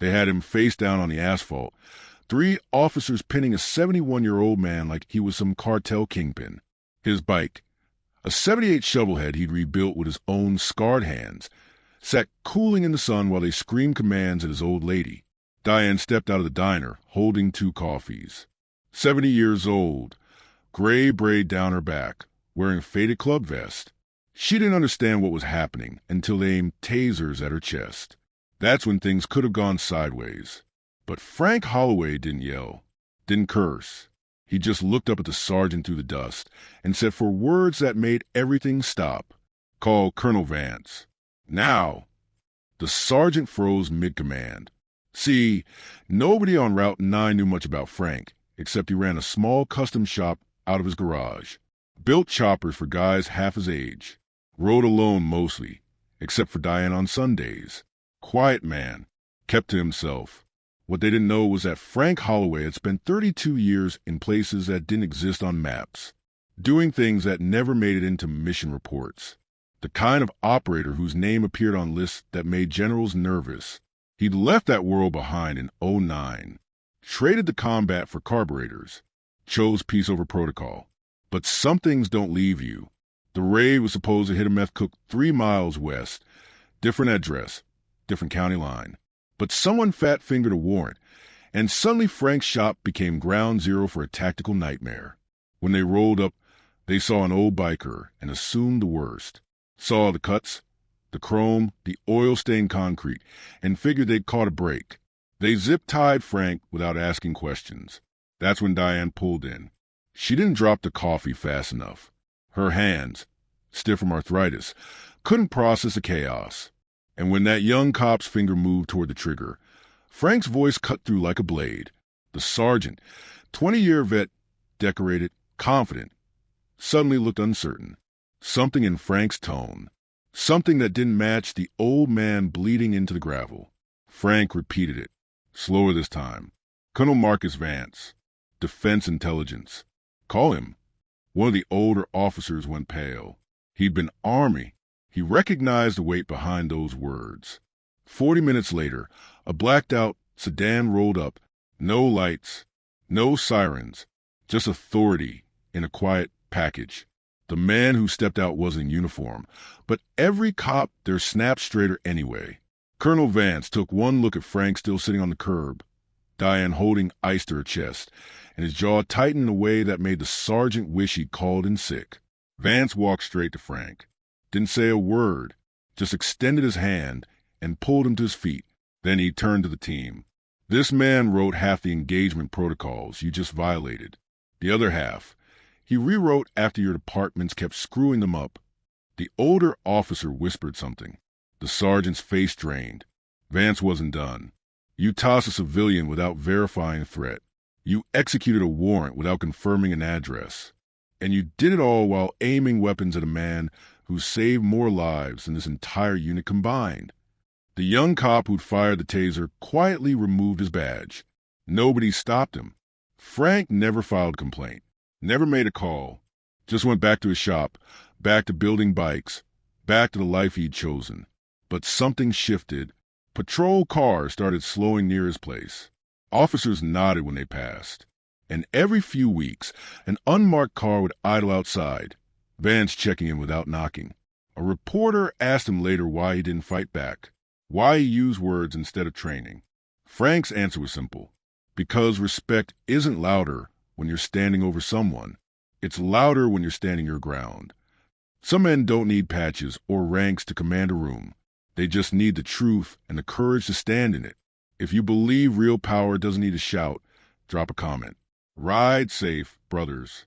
They had him face down on the asphalt. 3 officers pinning a 71-year-old man like he was some cartel kingpin. His bike, a '78 shovelhead he'd rebuilt with his own scarred hands, sat cooling in the sun while they screamed commands at his old lady. Diane stepped out of the diner, holding 2 coffees. 70 years old, gray braid down her back, wearing a faded club vest. She didn't understand what was happening until they aimed tasers at her chest. That's when things could have gone sideways. But Frank Holloway didn't yell, didn't curse. He just looked up at the sergeant through the dust and said 4 words that made everything stop. "Call Colonel Vance. Now." The sergeant froze mid-command. See, nobody on Route 9 knew much about Frank, except he ran a small custom shop out of his garage. Built choppers for guys half his age. Rode alone mostly, except for Diane on Sundays. Quiet man, kept to himself. What they didn't know was that Frank Holloway had spent 32 years in places that didn't exist on maps, doing things that never made it into mission reports. The kind of operator whose name appeared on lists that made generals nervous. He'd left that world behind in '09, traded the combat for carburetors, chose peace over protocol. But some things don't leave you. The raid was supposed to hit a meth cook 3 miles west, different address, different county line. But someone fat-fingered a warrant, and suddenly Frank's shop became ground zero for a tactical nightmare. When they rolled up, they saw an old biker and assumed the worst. Saw the cuts, the chrome, the oil-stained concrete, and figured they'd caught a break. They zip-tied Frank without asking questions. That's when Diane pulled in. She didn't drop the coffee fast enough. Her hands, stiff from arthritis, couldn't process the chaos. And when that young cop's finger moved toward the trigger, Frank's voice cut through like a blade. The sergeant, 20-year vet, decorated, confident, suddenly looked uncertain. Something in Frank's tone, something that didn't match the old man bleeding into the gravel. Frank repeated it, slower this time. "Colonel Marcus Vance, Defense Intelligence. Call him." One of the older officers went pale. He'd been Army. He recognized the weight behind those words. 40 minutes later, a blacked-out sedan rolled up. No lights, no sirens, just authority in a quiet package. The man who stepped out wasn't in uniform, but every cop there snapped straighter anyway. Colonel Vance took one look at Frank still sitting on the curb, Diane holding ice to her chest, and his jaw tightened in a way that made the sergeant wish he'd called in sick. Vance walked straight to Frank. Didn't say a word, just extended his hand and pulled him to his feet. Then he turned to the team. "This man wrote half the engagement protocols you just violated. The other half, he rewrote after your departments kept screwing them up." The older officer whispered something. The sergeant's face drained. Vance wasn't done. "You tossed a civilian without verifying a threat. You executed a warrant without confirming an address. And you did it all while aiming weapons at a man who saved more lives than this entire unit combined." The young cop who'd fired the taser quietly removed his badge. Nobody stopped him. Frank never filed a complaint, never made a call, just went back to his shop, back to building bikes, back to the life he'd chosen. But something shifted. Patrol cars started slowing near his place. Officers nodded when they passed. And every few weeks, an unmarked car would idle outside, Vance checking in without knocking. A reporter asked him later why he didn't fight back, why he used words instead of training. Frank's answer was simple. Because respect isn't louder when you're standing over someone. It's louder when you're standing your ground. Some men don't need patches or ranks to command a room. They just need the truth and the courage to stand in it. If you believe real power doesn't need a shout, drop a comment. Ride safe, brothers.